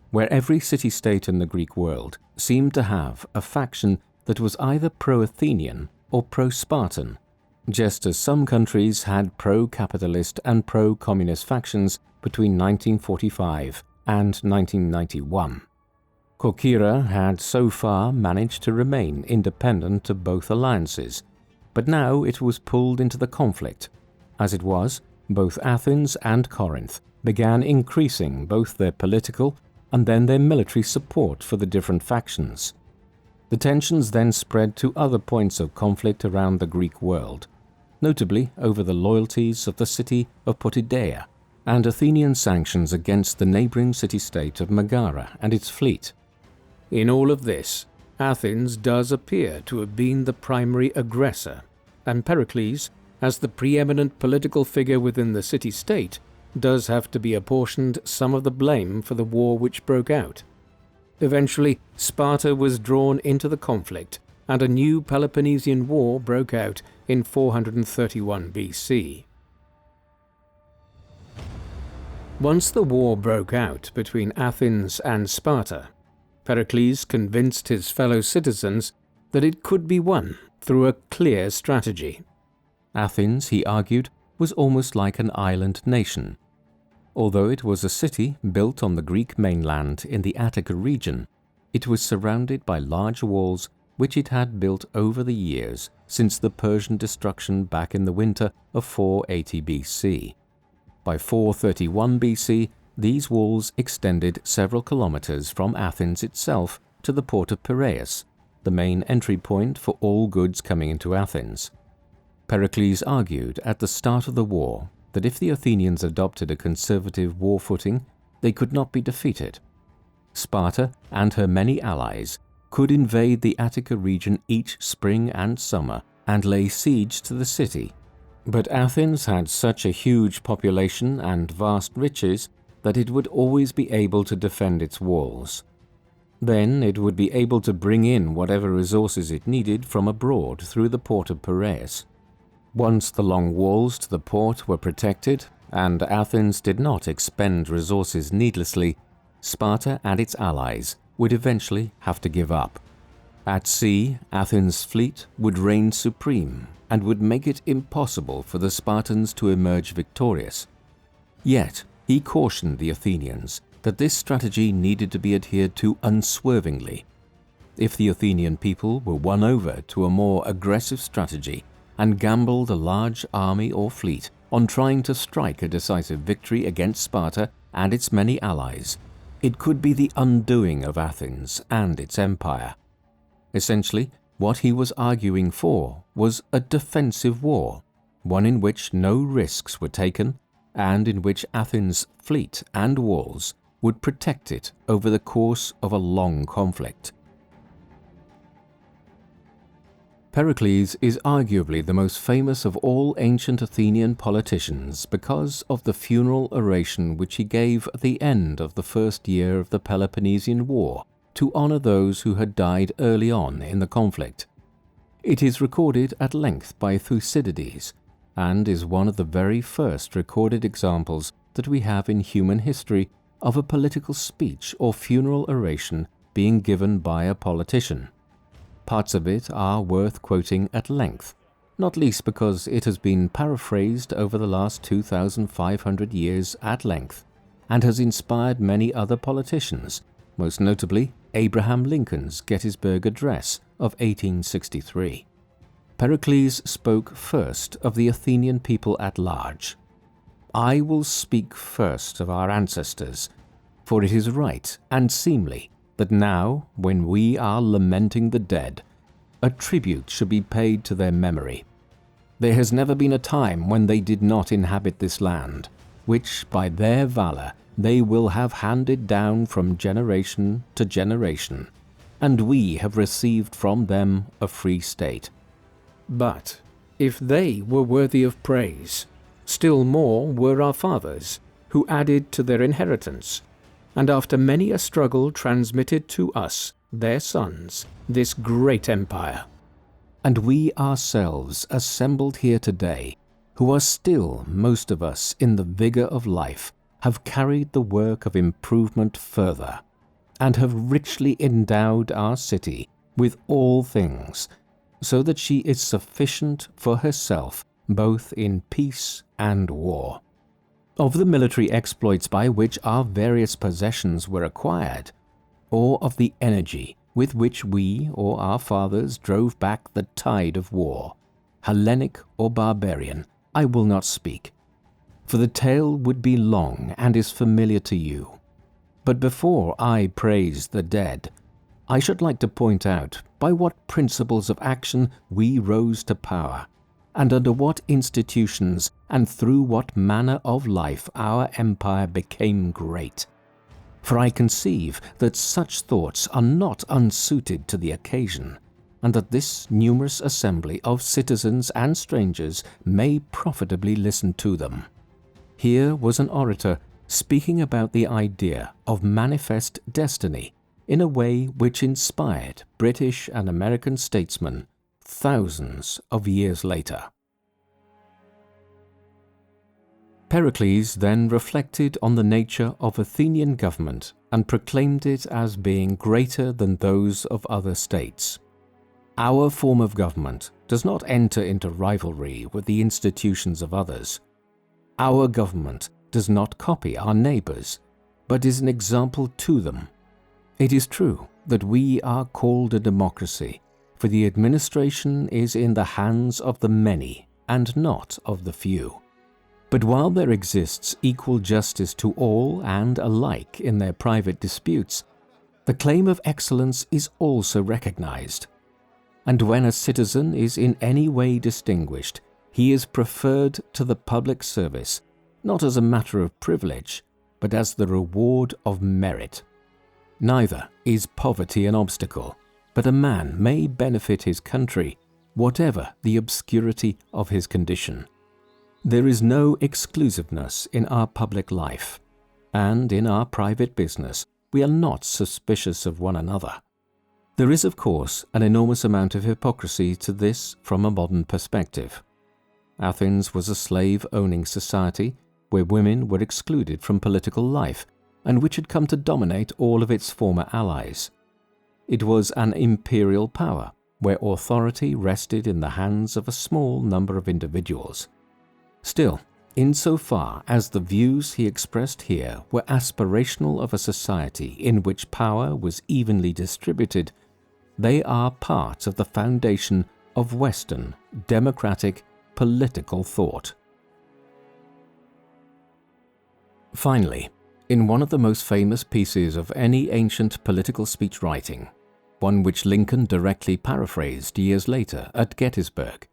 where every city-state in the Greek world seemed to have a faction that was either pro-Athenian or pro-Spartan, just as some countries had pro-capitalist and pro-communist factions between 1945 and 1991. Corcyra had so far managed to remain independent of both alliances, but now it was pulled into the conflict. As it was, both Athens and Corinth began increasing both their political and then their military support for the different factions. The tensions then spread to other points of conflict around the Greek world, notably over the loyalties of the city of Potidæa and Athenian sanctions against the neighboring city-state of Megara and its fleet. In all of this, Athens does appear to have been the primary aggressor, and Pericles, as the preeminent political figure within the city-state, does have to be apportioned some of the blame for the war which broke out. Eventually, Sparta was drawn into the conflict, and a new Peloponnesian War broke out in 431 BC. Once the war broke out between Athens and Sparta, Pericles convinced his fellow citizens that it could be won through a clear strategy. Athens, he argued, was almost like an island nation. Although it was a city built on the Greek mainland in the Attica region, it was surrounded by large walls which it had built over the years since the Persian destruction back in the winter of 480 BC. By 431 BC, these walls extended several kilometers from Athens itself to the port of Piraeus, the main entry point for all goods coming into Athens. Pericles argued at the start of the war that if the Athenians adopted a conservative war footing, they could not be defeated. Sparta and her many allies could invade the Attica region each spring and summer and lay siege to the city. But Athens had such a huge population and vast riches that it would always be able to defend its walls. Then it would be able to bring in whatever resources it needed from abroad through the port of Piraeus. Once the long walls to the port were protected, and Athens did not expend resources needlessly, Sparta and its allies would eventually have to give up. At sea, Athens' fleet would reign supreme and would make it impossible for the Spartans to emerge victorious. Yet, he cautioned the Athenians that this strategy needed to be adhered to unswervingly. If the Athenian people were won over to a more aggressive strategy and gambled a large army or fleet on trying to strike a decisive victory against Sparta and its many allies, it could be the undoing of Athens and its empire. Essentially, what he was arguing for was a defensive war, one in which no risks were taken and in which Athens' fleet and walls would protect it over the course of a long conflict. Pericles is arguably the most famous of all ancient Athenian politicians because of the funeral oration which he gave at the end of the first year of the Peloponnesian War to honor those who had died early on in the conflict. It is recorded at length by Thucydides and is one of the very first recorded examples that we have in human history of a political speech or funeral oration being given by a politician. Parts of it are worth quoting at length, not least because it has been paraphrased over the last 2,500 years at length and has inspired many other politicians, most notably Abraham Lincoln's Gettysburg Address of 1863. Pericles spoke first of the Athenian people at large. "I will speak first of our ancestors, for it is right and seemly that now, when we are lamenting the dead, a tribute should be paid to their memory. There has never been a time when they did not inhabit this land, which by their valor they will have handed down from generation to generation, and we have received from them a free state. But if they were worthy of praise, still more were our fathers, who added to their inheritance, and after many a struggle transmitted to us, their sons, this great empire. And we ourselves assembled here today, who are still most of us in the vigor of life, have carried the work of improvement further, and have richly endowed our city with all things, so that she is sufficient for herself both in peace and war. Of the military exploits by which our various possessions were acquired, or of the energy with which we or our fathers drove back the tide of war, Hellenic or barbarian, I will not speak, for the tale would be long and is familiar to you. But before I praise the dead, I should like to point out by what principles of action we rose to power, and under what institutions and through what manner of life our empire became great. For I conceive that such thoughts are not unsuited to the occasion, and that this numerous assembly of citizens and strangers may profitably listen to them. Here was an orator speaking about the idea of manifest destiny in a way which inspired British and American statesmen thousands of years later. Pericles then reflected on the nature of Athenian government and proclaimed it as being greater than those of other states. Our form of government does not enter into rivalry with the institutions of others. Our government does not copy our neighbors, but is an example to them. It is true that we are called a democracy, for the administration is in the hands of the many and not of the few. But while there exists equal justice to all and alike in their private disputes, the claim of excellence is also recognized. And when a citizen is in any way distinguished, he is preferred to the public service, not as a matter of privilege, but as the reward of merit. Neither is poverty an obstacle, but a man may benefit his country, whatever the obscurity of his condition. There is no exclusiveness in our public life, and in our private business we are not suspicious of one another. There is, of course, an enormous amount of hypocrisy to this from a modern perspective. Athens was a slave-owning society where women were excluded from political life and which had come to dominate all of its former allies. It was an imperial power where authority rested in the hands of a small number of individuals. Still, insofar as the views he expressed here were aspirational of a society in which power was evenly distributed, they are part of the foundation of Western, democratic, political thought. Finally, in one of the most famous pieces of any ancient political speech writing, one which Lincoln directly paraphrased years later at Gettysburg,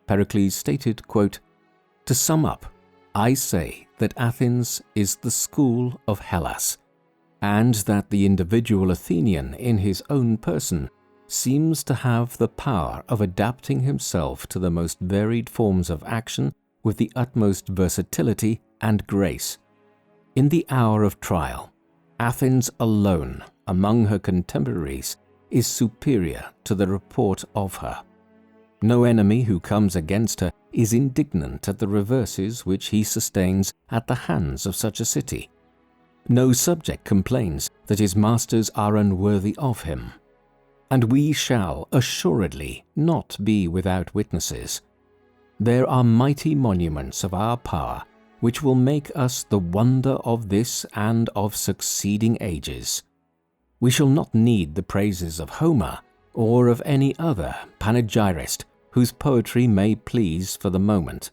Pericles stated, quote, "To sum up, I say that Athens is the school of Hellas, and that the individual Athenian in his own person seems to have the power of adapting himself to the most varied forms of action with the utmost versatility and grace. In the hour of trial, Athens alone among her contemporaries is superior to the report of her. No enemy who comes against her is indignant at the reverses which he sustains at the hands of such a city. No subject complains that his masters are unworthy of him. And we shall assuredly not be without witnesses. There are mighty monuments of our power which will make us the wonder of this and of succeeding ages. We shall not need the praises of Homer or of any other panegyrist whose poetry may please for the moment,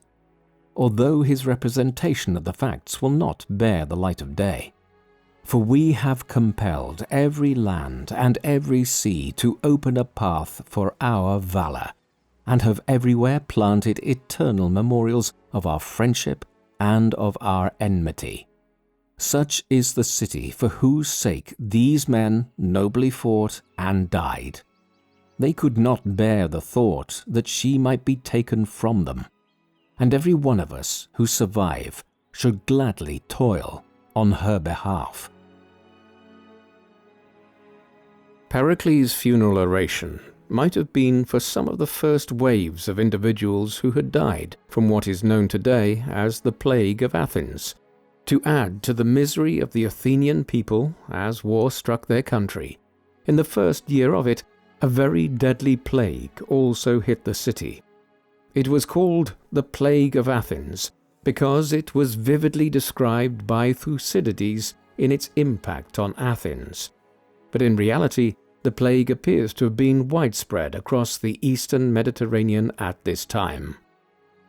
although his representation of the facts will not bear the light of day. For we have compelled every land and every sea to open a path for our valor, and have everywhere planted eternal memorials of our friendship and of our enmity. Such is the city for whose sake these men nobly fought and died. They could not bear the thought that she might be taken from them, and every one of us who survive should gladly toil on her behalf." Pericles' Funeral Oration might have been for some of the first waves of individuals who had died from what is known today as the Plague of Athens, to add to the misery of the Athenian people as war struck their country. In the first year of it, a very deadly plague also hit the city. It was called the Plague of Athens because it was vividly described by Thucydides in its impact on Athens. But in reality, the plague appears to have been widespread across the eastern Mediterranean at this time.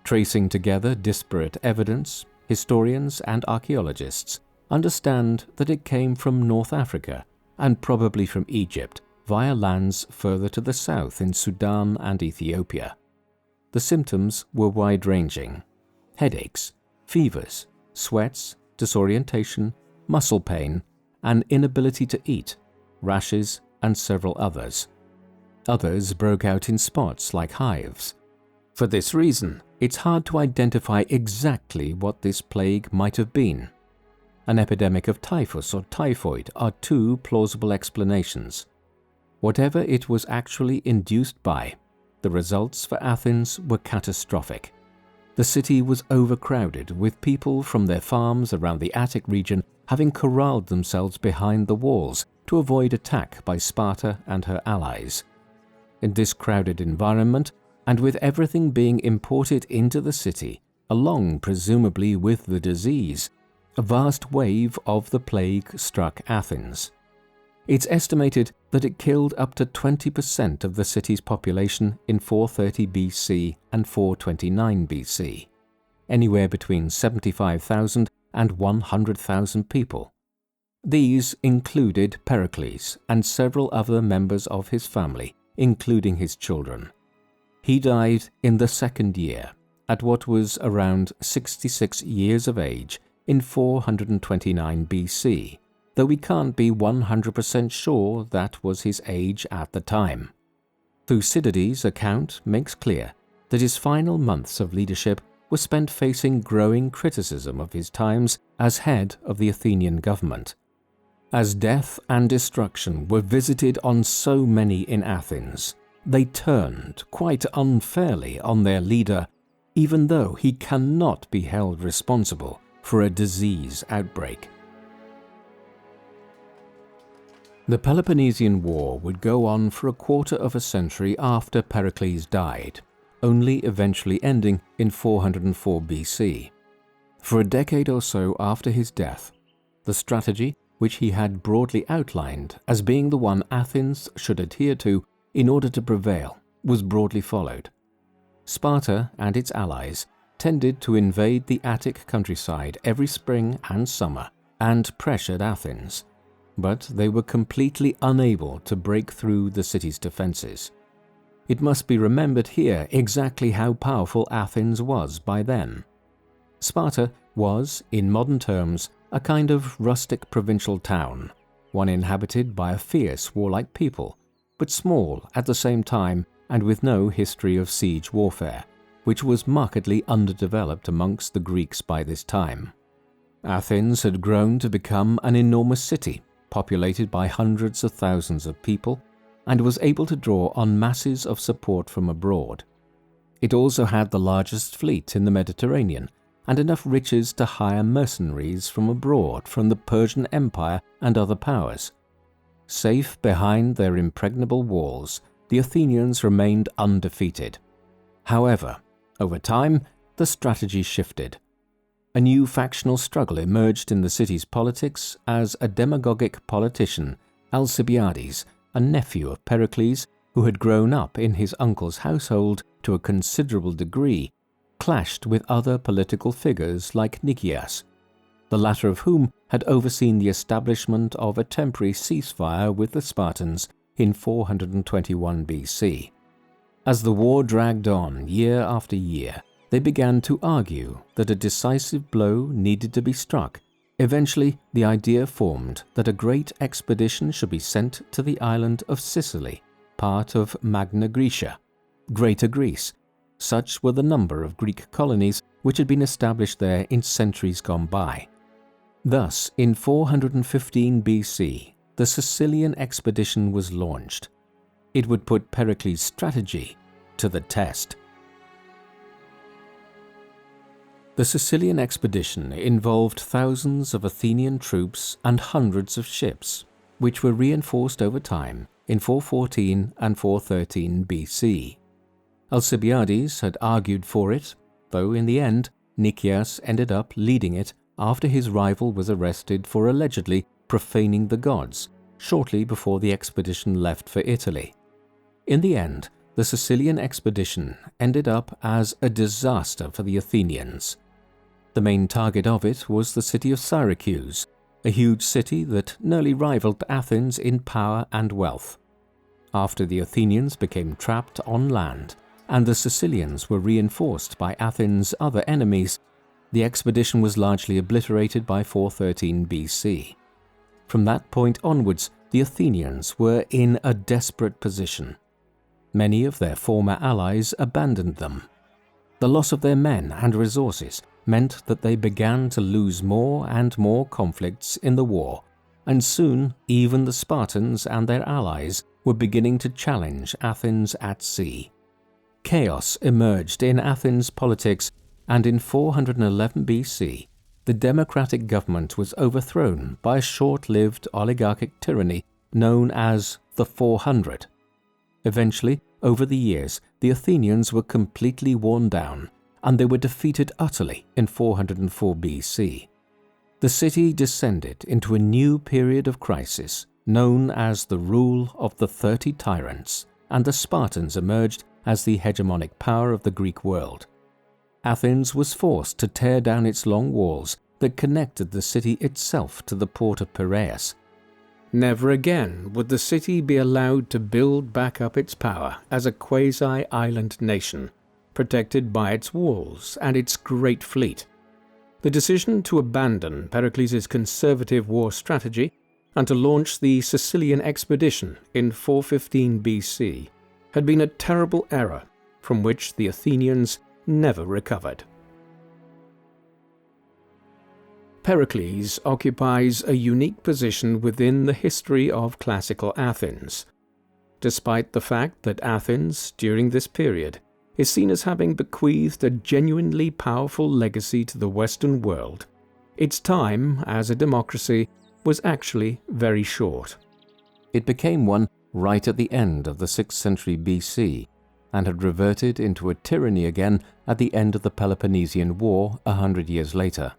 Tracing together disparate evidence, historians and archaeologists understand that it came from North Africa and probably from Egypt via lands further to the south in Sudan and Ethiopia. The symptoms were wide-ranging: headaches, fevers, sweats, disorientation, muscle pain, and inability to eat, rashes, and several others. Others broke out in spots like hives. For this reason, it's hard to identify exactly what this plague might have been. An epidemic of typhus or typhoid are two plausible explanations. Whatever it was actually induced by, the results for Athens were catastrophic. The city was overcrowded, with people from their farms around the Attic region having corralled themselves behind the walls to avoid attack by Sparta and her allies. In this crowded environment, and with everything being imported into the city, along presumably with the disease, a vast wave of the plague struck Athens. It's estimated that it killed up to 20% of the city's population in 430 BC and 429 BC, anywhere between 75,000 and 100,000 people. These included Pericles and several other members of his family, including his children. He died in the second year, at what was around 66 years of age, in 429 BC, though we can't be 100% sure that was his age at the time. Thucydides' account makes clear that his final months of leadership were spent facing growing criticism of his times as head of the Athenian government. As death and destruction were visited on so many in Athens, they turned, quite unfairly, on their leader, even though he cannot be held responsible for a disease outbreak. The Peloponnesian War would go on for a quarter of a century after Pericles died, only eventually ending in 404 BC. For a decade or so after his death, the strategy, which he had broadly outlined as being the one Athens should adhere to in order to prevail, was broadly followed. Sparta and its allies tended to invade the Attic countryside every spring and summer and pressured Athens, but they were completely unable to break through the city's defenses. It must be remembered here exactly how powerful Athens was by then. Sparta was, in modern terms, a kind of rustic provincial town, one inhabited by a fierce, warlike people, but small at the same time and with no history of siege warfare, which was markedly underdeveloped amongst the Greeks by this time. Athens had grown to become an enormous city, populated by hundreds of thousands of people, and was able to draw on masses of support from abroad. It also had the largest fleet in the Mediterranean, and enough riches to hire mercenaries from abroad from the Persian Empire and other powers. Safe behind their impregnable walls, the Athenians remained undefeated. However, over time, the strategy shifted. A new factional struggle emerged in the city's politics as a demagogic politician, Alcibiades, a nephew of Pericles who had grown up in his uncle's household to a considerable degree, clashed with other political figures like Nicias, the latter of whom had overseen the establishment of a temporary ceasefire with the Spartans in 421 BC. As the war dragged on year after year, they began to argue that a decisive blow needed to be struck. Eventually, the idea formed that a great expedition should be sent to the island of Sicily, part of Magna Graecia, Greater Greece. Such were the number of Greek colonies which had been established there in centuries gone by. Thus, in 415 BC, the Sicilian expedition was launched. It would put Pericles' strategy to the test. The Sicilian expedition involved thousands of Athenian troops and hundreds of ships, which were reinforced over time in 414 and 413 BC. Alcibiades had argued for it, though in the end Nicias ended up leading it after his rival was arrested for allegedly profaning the gods shortly before the expedition left for Italy. In the end, the Sicilian expedition ended up as a disaster for the Athenians. The main target of it was the city of Syracuse, a huge city that nearly rivaled Athens in power and wealth. After the Athenians became trapped on land, and the Sicilians were reinforced by Athens' other enemies, the expedition was largely obliterated by 413 BC. From that point onwards, the Athenians were in a desperate position. Many of their former allies abandoned them. The loss of their men and resources meant that they began to lose more and more conflicts in the war, and soon even the Spartans and their allies were beginning to challenge Athens at sea. Chaos emerged in Athens' politics, and in 411 BC, the democratic government was overthrown by a short-lived oligarchic tyranny known as the 400. Eventually, over the years, the Athenians were completely worn down, and they were defeated utterly in 404 BC. The city descended into a new period of crisis known as the rule of the 30 tyrants, and the Spartans emerged as the hegemonic power of the Greek world. Athens was forced to tear down its long walls that connected the city itself to the port of Piraeus. Never again would the city be allowed to build back up its power as a quasi-island nation, protected by its walls and its great fleet. The decision to abandon Pericles' conservative war strategy and to launch the Sicilian expedition in 415 BC had been a terrible error from which the Athenians never recovered. Pericles occupies a unique position within the history of classical Athens. Despite the fact that Athens, during this period, is seen as having bequeathed a genuinely powerful legacy to the Western world, its time as a democracy was actually very short. It became one right at the end of the 6th century BC and had reverted into a tyranny again at the end of the Peloponnesian War 100 years later.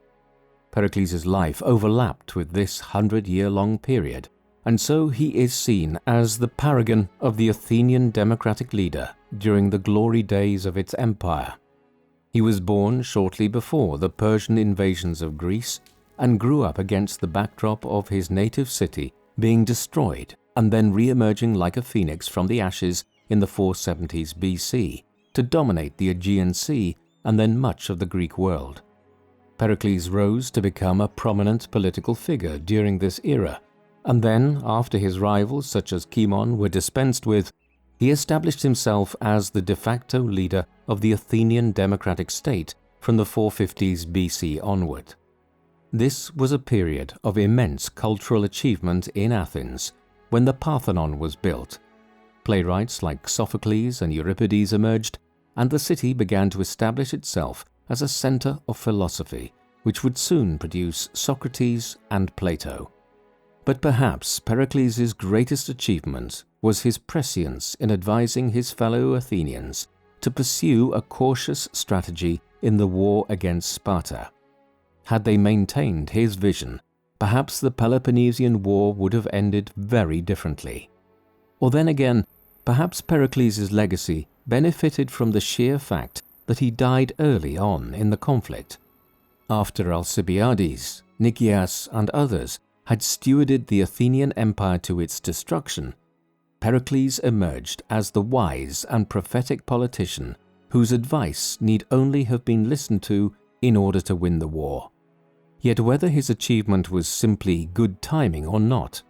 Pericles' life overlapped with this 100-year-long period, and so he is seen as the paragon of the Athenian democratic leader during the glory days of its empire. He was born shortly before the Persian invasions of Greece and grew up against the backdrop of his native city being destroyed and then re-emerging like a phoenix from the ashes in the 470s BC to dominate the Aegean Sea and then much of the Greek world. Pericles rose to become a prominent political figure during this era, and then, after his rivals such as Cimon were dispensed with, he established himself as the de facto leader of the Athenian democratic state from the 450s BC onward. This was a period of immense cultural achievement in Athens, when the Parthenon was built. Playwrights like Sophocles and Euripides emerged, and the city began to establish itself as a center of philosophy, which would soon produce Socrates and Plato. But perhaps Pericles' greatest achievement was his prescience in advising his fellow Athenians to pursue a cautious strategy in the war against Sparta. Had they maintained his vision, perhaps the Peloponnesian War would have ended very differently. Or then again, perhaps Pericles' legacy benefited from the sheer fact that he died early on in the conflict. After Alcibiades, Nicias, and others had stewarded the Athenian empire to its destruction, Pericles emerged as the wise and prophetic politician whose advice need only have been listened to in order to win the war. Yet whether his achievement was simply good timing or not,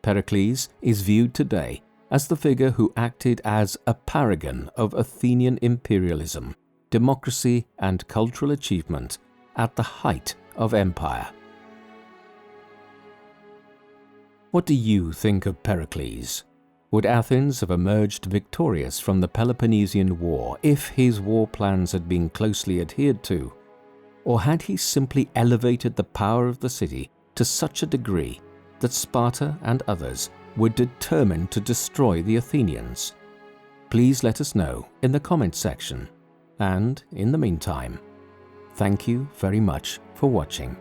Pericles is viewed today as the figure who acted as a paragon of Athenian imperialism, democracy, and cultural achievement at the height of empire. What do you think of Pericles? Would Athens have emerged victorious from the Peloponnesian War if his war plans had been closely adhered to? Or had he simply elevated the power of the city to such a degree that Sparta and others were determined to destroy the Athenians? Please let us know in the comments section. And in the meantime, thank you very much for watching.